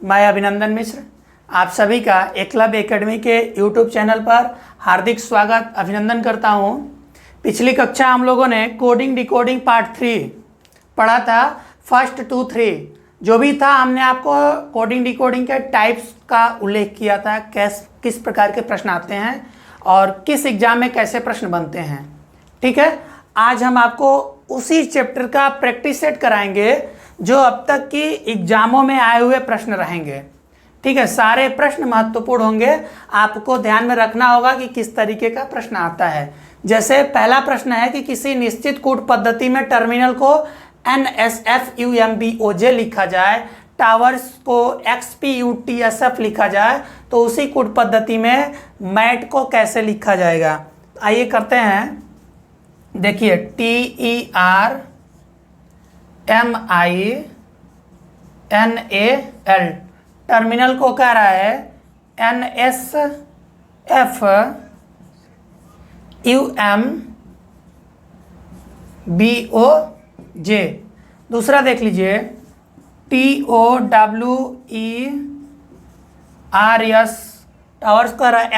मैं अभिनंदन मिश्र आप सभी का एकलव्य एकेडमी के यूट्यूब चैनल पर हार्दिक स्वागत अभिनंदन करता हूं। पिछली कक्षा हम लोगों ने कोडिंग डिकोडिंग पार्ट 3 पढ़ा था। फर्स्ट 2 3 जो भी था हमने आपको कोडिंग डिकोडिंग के टाइप्स का उल्लेख किया था, किस प्रकार के प्रश्न आते हैं और किस एग्जाम में कैसे प्रश्न बनते हैं। ठीक है, आज हम आपको उसी चैप्टर का प्रैक्टिस सेट कराएंगे जो अब तक की एग्जामों में आए हुए प्रश्न रहेंगे। ठीक है, सारे प्रश्न महत्वपूर्ण होंगे, आपको ध्यान में रखना होगा कि किस तरीके का प्रश्न आता है। जैसे पहला प्रश्न है कि किसी निश्चित कूट पद्धति में टर्मिनल को NSFUMBOJ लिखा जाए, टावर्स को XPUTSF लिखा जाए, तो उसी कूट पद्धति में मैट को कैसे लिखा जाएगा। आइए करते हैं। देखिए TERMINAL टर्मिनल को कह रहा है NSFUMBOJ। दूसरा देख लीजिए TOWERS टावर्स कह रहा है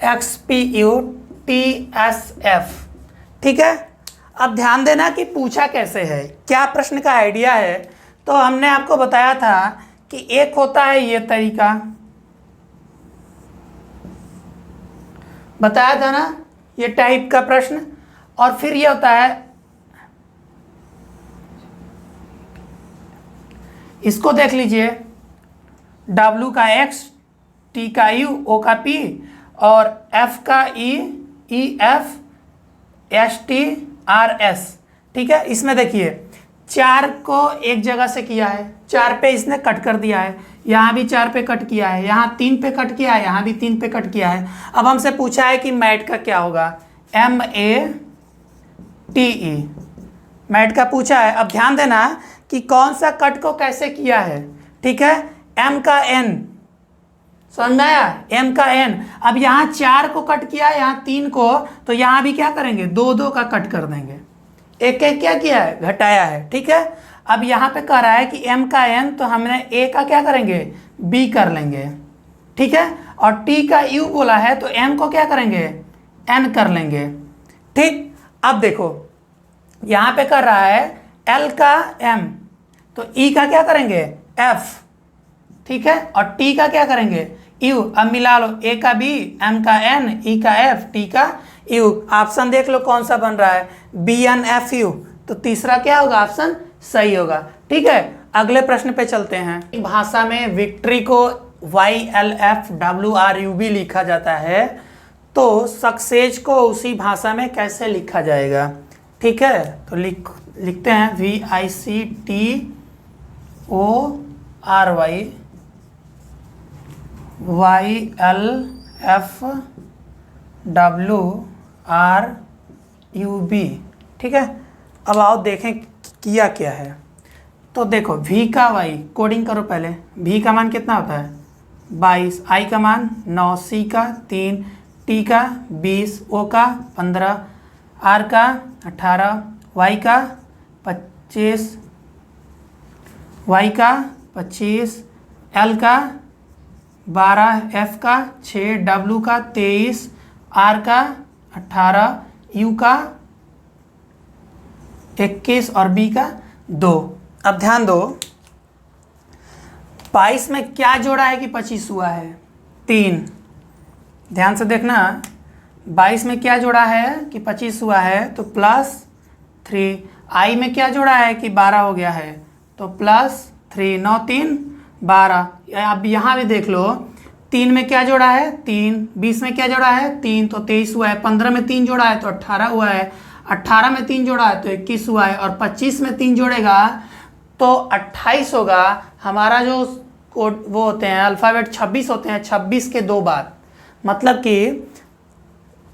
XPUTSF। ठीक है, अब ध्यान देना कि पूछा कैसे है, क्या प्रश्न का आइडिया है। तो हमने आपको बताया था कि एक होता है ये तरीका, बताया था ना, ये टाइप का प्रश्न, और फिर ये होता है, इसको देख लीजिए, W का X, T का U, O का P और F का E, EF, ST, RS। ठीक है, इसमें देखिए 4 को एक जगह से किया है, 4 पे इसने कट कर दिया है, यहाँ भी 4 पे कट किया है, यहाँ 3 पे कट किया है, यहाँ भी 3 पे कट किया है। अब हमसे पूछा है कि मैट का क्या होगा, MATE मैट का पूछा है। अब ध्यान देना कि कौन सा कट को कैसे किया है। ठीक है, M का N, समझ में आया, M का N। अब यहाँ 4 को कट किया है, यहाँ 3 को, तो यहाँ भी क्या करेंगे, 2 का कट कर देंगे, एक क्या किया है, घटाया है। ठीक है, अब यहाँ पे कह रहा है कि M का N, तो हमने A का क्या करेंगे, B कर लेंगे। ठीक है, और T का U बोला है तो M को क्या करेंगे, N कर लेंगे। ठीक, अब देखो यहाँ पे कर रहा है L का M, तो E का क्या करेंगे, F। ठीक है, और T का क्या करेंगे, U। अब मिला लो, A का B, M का N, E का F, T का U। ऑप्शन देख लो कौन सा बन रहा है, BNFU। तो तीसरा क्या होगा, ऑप्शन सही होगा। ठीक है, अगले प्रश्न पे चलते हैं। भाषा में विक्ट्री को YLFWRUB लिखा जाता है, तो सक्सेस को उसी भाषा में कैसे लिखा जाएगा। ठीक है, तो लिखते हैं VICTORY YLFWRUB। ठीक है, अब आओ देखें किया क्या है। तो देखो V का Y कोडिंग करो पहले। V का मान कितना होता है, 22, I का मान 9, C का 3, T का 20, O का 15, R का 18, Y का 25, L का 12, F का 6, W का 23, R का 18, U का 21 और B का 2। अब ध्यान दो, 22 में क्या जोड़ा है कि 25 हुआ है, 3। ध्यान से देखना, 22 में क्या जोड़ा है कि 25 हुआ है, तो +3। I में क्या जोड़ा है कि 12 हो गया है, तो +3, 9 3 12। अब यहाँ भी देख लो, 3 में क्या जोड़ा है, 3। 20 में क्या जोड़ा है, 3, तो 23 हुआ है। 15 में 3 जोड़ा है तो 18 हुआ है। 18 में 3 जोड़ा है तो 21 हुआ है। और 25 में 3 जोड़ेगा तो 28 होगा। हमारा जो कोड वो होते हैं अल्फ़ाबेट 26 होते हैं, 26 के 2 बाद, मतलब कि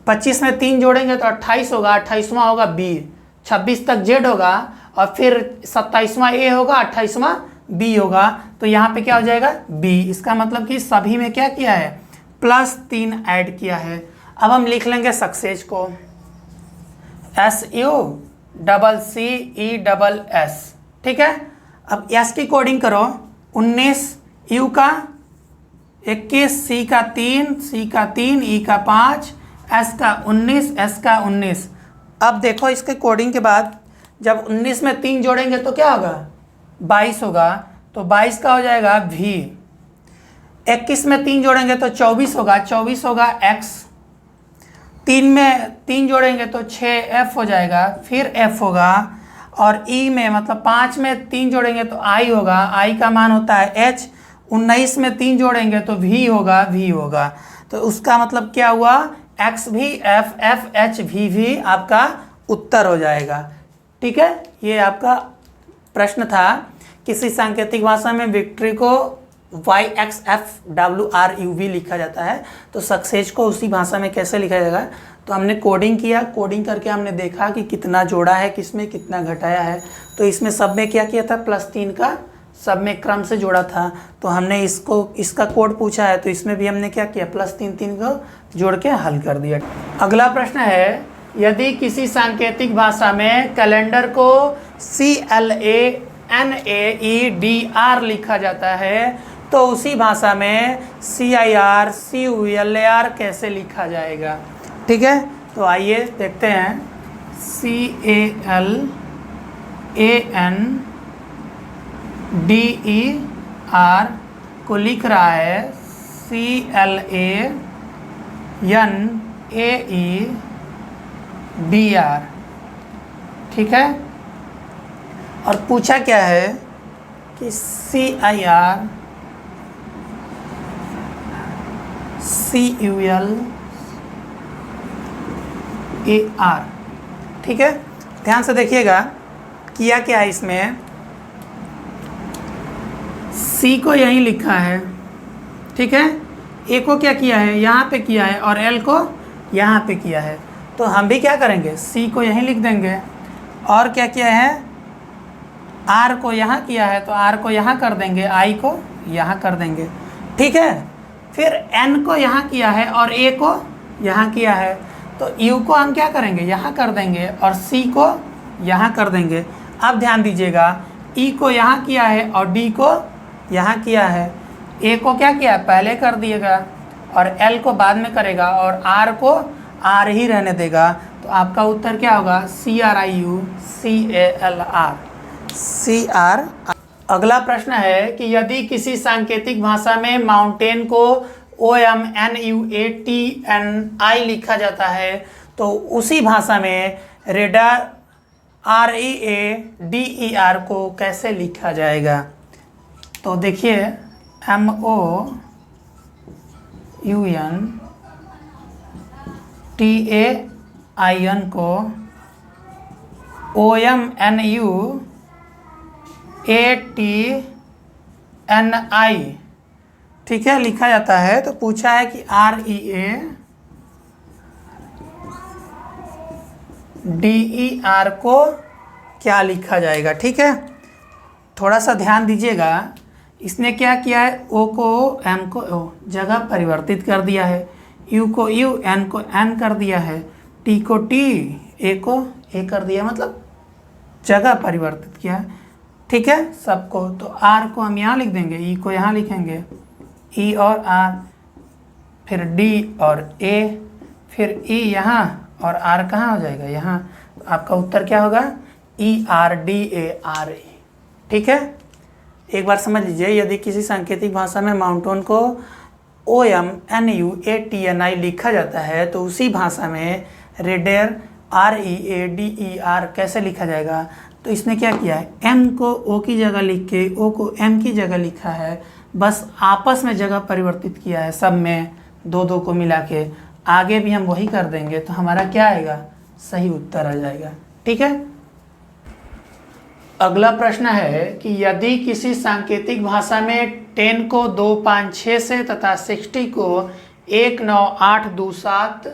25 में 3 जोड़ेंगे तो 28 होगा, 28वां होगा B, 26 तक Z होगा, और फिर 27वां A होगा, 28वां B होगा। तो यहाँ पे क्या हो जाएगा, B। इसका मतलब कि सभी में क्या किया है, +3 ऐड किया है। अब हम लिख लेंगे सक्सेस को, SUCCESS। ठीक है, अब एस की कोडिंग करो, 19 यू का 21, सी का 3, सी का 3, ई का 5, एस का 19, एस का 19। अब देखो इसके कोडिंग के बाद जब 19 में 3 जोड़ेंगे तो क्या होगा, 22 होगा, तो 22 का हो जाएगा वी। 21 में 3 जोड़ेंगे तो 24 होगा, 24 होगा एक्स। 3 में 3 जोड़ेंगे तो 6 एफ हो जाएगा, फिर एफ होगा। और ई में मतलब 5 में 3 जोड़ेंगे तो आई होगा, आई का मान होता है एच। 19 में 3 जोड़ेंगे तो वी होगा, वी होगा। तो उसका मतलब क्या हुआ, एक्स भी एफ, एफ एच वी भी आपका उत्तर हो जाएगा। ठीक है, ये आपका प्रश्न था। किसी सांकेतिक भाषा में विक्ट्री को YXFWRUV लिखा जाता है, तो सक्सेस को उसी भाषा में कैसे लिखा जाएगा। तो हमने कोडिंग किया, कोडिंग करके हमने देखा कि कितना जोड़ा है, किसमें कितना घटाया है। तो इसमें सब में क्या किया था, +3 का सब में क्रम से जोड़ा था। तो हमने इसका कोड पूछा है, तो इसमें भी हमने क्या किया, +3 3 को जोड़ के हल कर दिया। अगला प्रश्न है, यदि किसी सांकेतिक भाषा में कैलेंडर को CLANAEDR लिखा जाता है, तो उसी भाषा में CIR CULAR कैसे लिखा जाएगा। ठीक है, तो आइए देखते हैं। CALANDER को लिख रहा है CLANAEDR। ठीक है, और पूछा क्या है कि CIR CULAR। ठीक है, ध्यान से देखिएगा किया क्या है इसमें। सी को यहीं लिखा है, ठीक है, ए को क्या किया है, यहाँ पे किया है, और एल को यहाँ पे किया है। तो हम भी क्या करेंगे, सी को यहीं लिख देंगे। और क्या किया है, आर को यहाँ किया है, तो आर को यहाँ कर देंगे, आई को यहाँ कर देंगे। ठीक है, फिर एन को यहाँ किया है और ए को यहाँ किया है, तो यू को हम क्या करेंगे, यहाँ कर देंगे, और सी को यहाँ कर देंगे। अब ध्यान दीजिएगा, ई को यहाँ किया है और डी को यहाँ किया है। ए को क्या किया, पहले कर दिएगा, और एल को बाद में करेगा, और आर को आर ही रहने देगा। तो आपका उत्तर क्या होगा, CRIUCALR। अगला प्रश्न है कि यदि किसी सांकेतिक भाषा में माउंटेन को OMNUATNI लिखा जाता है, तो उसी भाषा में रेडार READER को कैसे लिखा जाएगा। तो देखिए, MOUNTAIN को OMNUATNI, ठीक है, लिखा जाता है। तो पूछा है कि READER को क्या लिखा जाएगा। ठीक है, थोड़ा सा ध्यान दीजिएगा, इसने क्या किया है, ओ को एम को ओ जगह परिवर्तित कर दिया है, यू को यू, एन को एन कर दिया है, टी को टी, ए को ए कर दिया, मतलब जगह परिवर्तित किया। ठीक है, सबको। तो आर को हम यहाँ लिख देंगे, ई को यहाँ लिखेंगे, ई और आर, फिर डी और ए, फिर ई यहाँ, और आर कहाँ हो जाएगा, यहाँ। तो आपका उत्तर क्या होगा, ERDARE। ठीक है, एक बार समझ लीजिए, यदि किसी सांकेतिक भाषा में माउंटेन को OMNUATNI लिखा जाता है, तो उसी भाषा में रेडेर READER कैसे लिखा जाएगा। तो इसने क्या किया है, एम को ओ की जगह लिख के ओ को एम की जगह लिखा है, बस आपस में जगह परिवर्तित किया है, सब में दो दो को मिला के। आगे भी हम वही कर देंगे, तो हमारा क्या आएगा, सही उत्तर आ जाएगा। ठीक है, अगला प्रश्न है कि यदि किसी सांकेतिक भाषा में 10 को 2 5 6 से तथा 60 को 1 9 8 2 7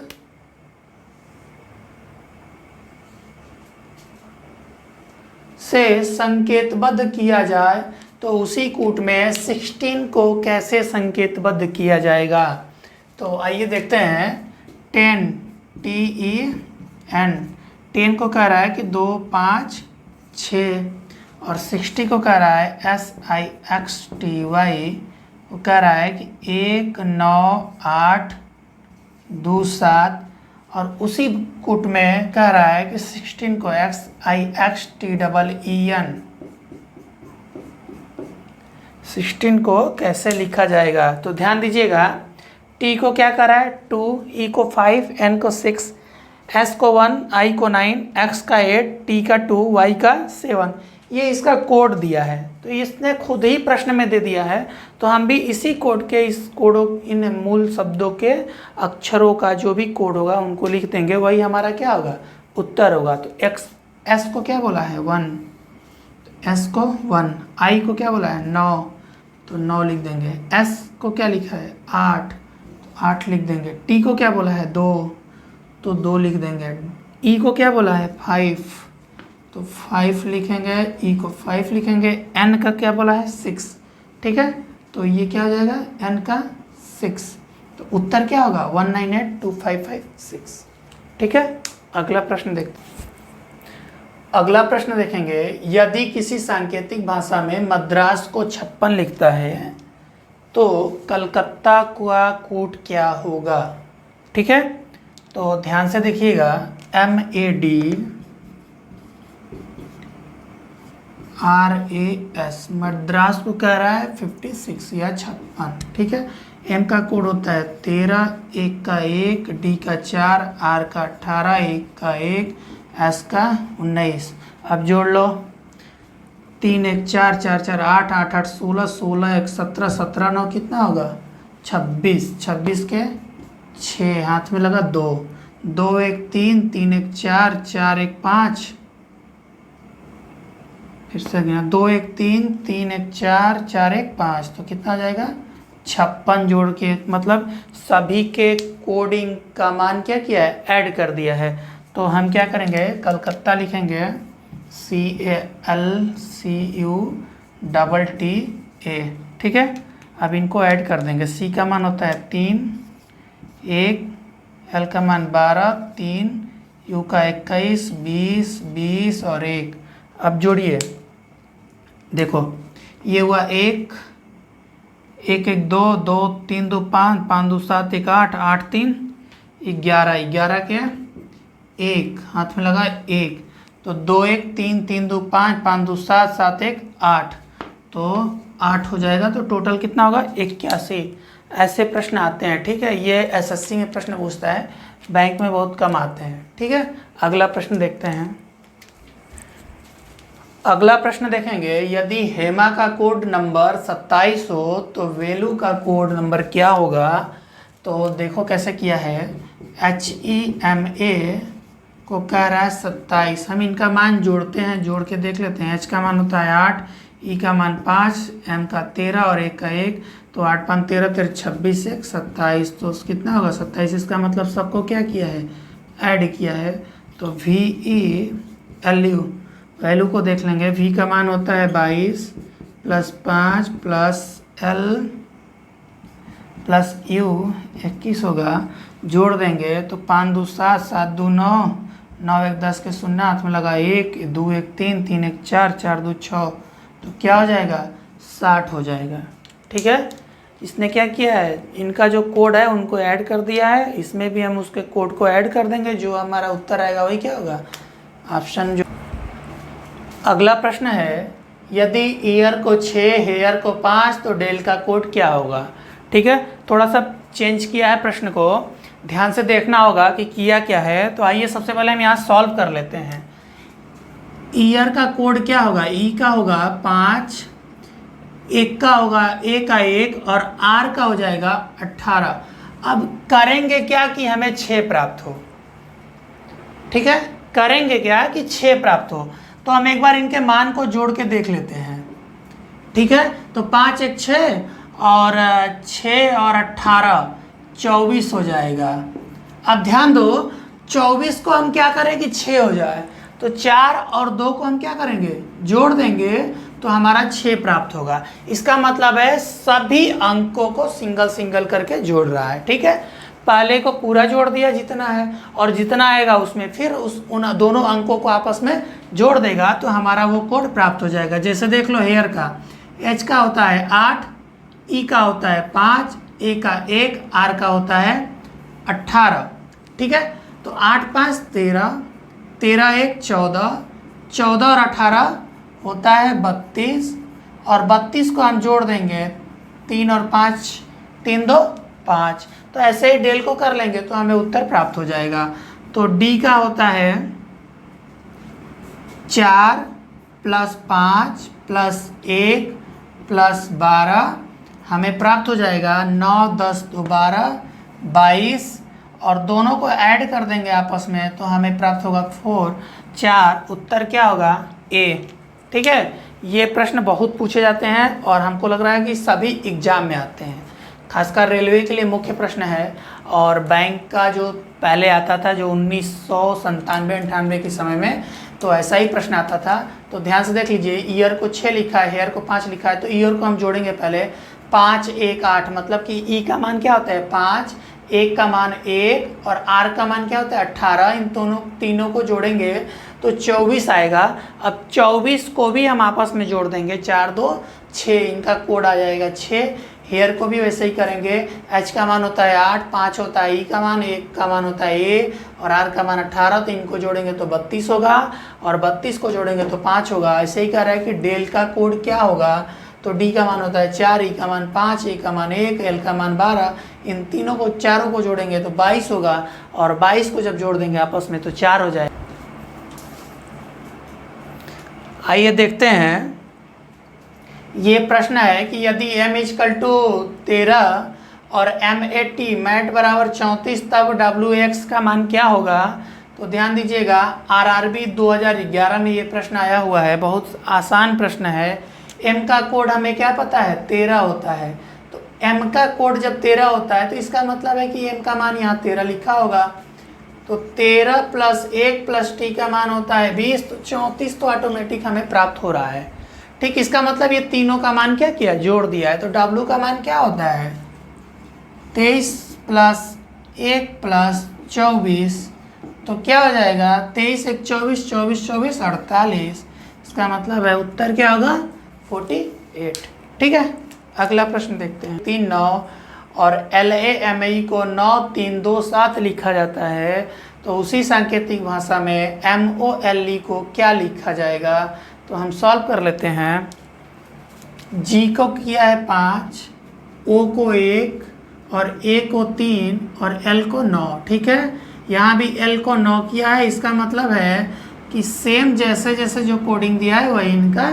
से संकेतबद्ध किया जाए, तो उसी कूट में 16 को कैसे संकेतबद्ध किया जाएगा। तो आइए देखते हैं। 10 TEN 10 को कह रहा है कि 2 5 6, और 60 को कह रहा है SIXTY, वो कह रहा है कि 19827, और उसी कूट में कह रहा है कि 16 को XIXTEEN, 16 को कैसे लिखा जाएगा। तो ध्यान दीजिएगा, T को क्या कर रहा है 2, E को 5, N को 6, S को 1, I को 9, X का 8, T का 2, Y का 7, ये इसका कोड दिया है। तो इसने खुद ही प्रश्न में दे दिया है, तो हम भी इसी कोड के, इस कोडों, इन मूल शब्दों के अक्षरों का जो भी कोड होगा उनको लिख देंगे, वही हमारा क्या होगा, उत्तर होगा। तो S को क्या बोला है 1, S को 1, I को क्या बोला है 9, तो 9 लिख देंगे। S को क्या लिखा है 8, तो 8 लिख देंगे। T को क्या बोला है 2, तो 2 लिख देंगे। E को क्या बोला है 5, तो 5 लिखेंगे। E को 5 लिखेंगे। N का क्या बोला है 6, ठीक है, तो ये क्या हो जाएगा N का 6, तो उत्तर क्या होगा 1982556, ठीक है। अगला प्रश्न देखते हैं। अगला प्रश्न देखेंगे, यदि किसी सांकेतिक भाषा में मद्रास को 56 लिखता है तो कलकत्ता का कूट क्या होगा, ठीक है। तो ध्यान से देखिएगा, MADRAS, मद्रास को कह रहा है 56 या 56, ठीक है। M का कोड होता है 13, 1 का 1, D का 4, R का 18, 1 का 1, S का 19। अब जोड़ लो, 3 1 4 4 4 8 8 8 16 16 1 17 17 9 कितना होगा 26, 26 के 6, हाथ में लगा 2, 2 1 3 3 1 4 4 1 5, फिर से गिना 2 1 3 3 1 4 4 1 5, तो कितना आ जाएगा 56 जोड़ के, मतलब सभी के कोडिंग का मान क्या किया है, ऐड कर दिया है। तो हम क्या करेंगे, कलकत्ता लिखेंगे CALCUTTA, ठीक है। अब इनको ऐड कर देंगे। C का मान होता है 3, 1, L का मान 12, 3, U का 21, 20 20 और 1। अब जोड़िए, देखो ये हुआ 1 1 1 2 2 3 2 5 5 2 7 1 8 8 3 11 11 के 1, हाथ में लगा 1, तो 2 1 3 3 2 5 5 2 7 7 1 8, तो 8 हो जाएगा। तो टोटल कितना होगा 81। ऐसे प्रश्न आते हैं, ठीक है। ये SSC में प्रश्न पूछता है, बैंक में बहुत कम आते हैं, ठीक है। अगला प्रश्न देखते हैं। अगला प्रश्न देखेंगे, यदि हेमा का कोड नंबर 27 हो तो वेलू का कोड नंबर क्या होगा। तो देखो कैसे किया है, HEMA को कह रहा है 27, हम इनका मान जोड़ते हैं, जोड़ के देख लेते हैं। H का मान होता है 8, E का मान 5, M का 13 और 1 का 1, तो 8 5 13 13 26 1 27, तो कितना होगा 27। इसका मतलब सबको क्या किया है, ऐड किया है। तो VELU, वैल्यू को देख लेंगे। V का मान होता है 22 + 5 + L + U 21 होगा, जोड़ देंगे तो 5 2 7 7 2 9 9 1 10 के 0, हाथ में लगा 1 2 1 3 3 1 4 4 2 6, तो क्या हो जाएगा 60 हो जाएगा, ठीक है। इसने क्या किया है, इनका जो कोड है उनको ऐड कर दिया है, इसमें भी हम उसके कोड को ऐड कर देंगे, जो हमारा उत्तर आएगा वही क्या होगा, ऑप्शन जो। अगला प्रश्न है, यदि ईयर को 6 हेयर को 5 तो डेल का कोड क्या होगा, ठीक है। थोड़ा सा चेंज किया है प्रश्न को, ध्यान से देखना होगा कि किया क्या है। तो आइए सबसे पहले हम यहाँ सॉल्व कर लेते हैं। ईयर का कोड क्या होगा, ई का होगा 5, 1 का होगा A का 1 और R का हो जाएगा 18। अब करेंगे क्या कि हमें 6 प्राप्त हो, ठीक है। करेंगे क्या कि 6 प्राप्त हो, तो हम एक बार इनके मान को जोड़ के देख लेते हैं, ठीक है। तो 5 1 6 और 6 और 18 24 हो जाएगा। अब ध्यान दो, 24 को हम क्या करें कि 6 हो जाए, तो 4 और 2 को हम क्या करेंगे, जोड़ देंगे, तो हमारा 6 प्राप्त होगा। इसका मतलब है सभी अंकों को सिंगल सिंगल करके जोड़ रहा है, ठीक है। पहले को पूरा जोड़ दिया जितना है, और जितना आएगा उसमें फिर उन दोनों अंकों को आपस में जोड़ देगा तो हमारा वो कोड प्राप्त हो जाएगा। जैसे देख लो हेयर का H का होता है 8, E का होता है 5, A का 1, R का होता है 18। ठीक है, तो 8 5 13, 13 1 14, 14 और 18 होता है 32, और 32 को हम जोड़ देंगे 3 और 5, 3 2 5। तो ऐसे ही डेल को कर लेंगे तो हमें उत्तर प्राप्त हो जाएगा। तो D का होता है 4 + 5 + 1 + 12, हमें प्राप्त हो जाएगा 9 10 2 12 22, और दोनों को ऐड कर देंगे आपस में तो हमें प्राप्त होगा 4 4। उत्तर क्या होगा? A। ठीक है, ये प्रश्न बहुत पूछे जाते हैं और हमको लग रहा है कि सभी एग्जाम में आते हैं, खासकर रेलवे के लिए मुख्य प्रश्न है। और बैंक का जो पहले आता था जो 1997-98 के समय में, तो ऐसा ही प्रश्न आता था। तो ध्यान से देख लीजिए, ईयर को 6 लिखा है, हेयर को 5 लिखा है, तो ईयर को हम जोड़ेंगे पहले 5 1 8, मतलब कि ई का मान क्या होता है 5, 1 का मान 1 और आर का मान क्या होता है 18। इन दोनों तीनों को जोड़ेंगे तो 24 आएगा। अब 24 को भी हम आपस में जोड़ देंगे, 4 2 6, इनका कोड आ जाएगा 6। हेयर को भी वैसे ही करेंगे, H का मान होता है 8, 5 होता है E का मान, 1 का मान होता है A और R का मान 18, तो इनको जोड़ेंगे तो 32 होगा, और 32 को जोड़ेंगे तो 5 होगा। ऐसे ही कह रहा है कि डेल का कोड क्या होगा, तो D का मान होता है 4, E का मान 5, A का मान 1, L का मान 12, इन तीनों को चारों को जोड़ेंगे तो 22 होगा, और 22 को जब जोड़ देंगे आपस में तो 4 हो जाएगा। आइए देखते हैं, ये प्रश्न है कि यदि m = 13 और M80 मैट बराबर 34, तब WX का मान क्या होगा। तो ध्यान दीजिएगा, RRB 2011 में ये प्रश्न आया हुआ है, बहुत आसान प्रश्न है। m का कोड हमें क्या पता है 13 होता है, तो m का कोड जब 13 होता है तो इसका मतलब है कि m का मान यहाँ 13 लिखा होगा। तो 13 + 1 + t का मान होता है 20, तो 34 तो ऑटोमेटिक हमें प्राप्त हो रहा है। ठीक, इसका मतलब ये तीनों का मान क्या किया, जोड़ दिया है। तो W का मान क्या होता है 23 + 1 + 24, तो क्या हो जाएगा 23 1 24, 24 24 48। इसका मतलब है उत्तर क्या होगा 48। ठीक है, अगला प्रश्न देखते हैं। 3 9 और LAME को 9 3 2 7 लिखा जाता है, तो उसी सांकेतिक भाषा में MOLE को क्या लिखा जाएगा। तो हम सॉल्व कर लेते हैं। G को किया है 5, O को 1 और A को 3 और L को 9। ठीक है, यहाँ भी L को 9 किया है, इसका मतलब है कि सेम जैसे जैसे जो कोडिंग दिया है वही इनका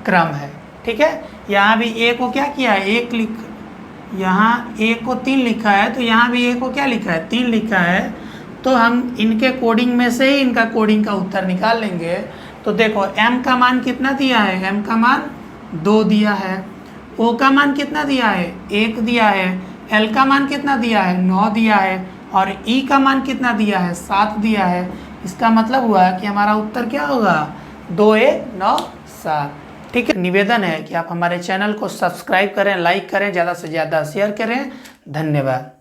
क्रम है। ठीक है, यहाँ भी A को क्या किया है 1 लिख, यहाँ A को 3 लिखा है, तो यहाँ भी A को क्या लिखा है 3 लिखा है। तो हम इनके कोडिंग में से ही इनका कोडिंग का उत्तर निकाल लेंगे। तो देखो M का मान कितना दिया है, M का मान 2 दिया है, O का मान कितना दिया है 1 दिया है, L का मान कितना दिया है 9 दिया है, और E का मान कितना दिया है 7 दिया है। इसका मतलब हुआ कि हमारा उत्तर क्या होगा 2 1 9 7। ठीक है, निवेदन है कि आप हमारे चैनल को सब्सक्राइब करें, लाइक करें, ज़्यादा से ज़्यादा शेयर करें। धन्यवाद।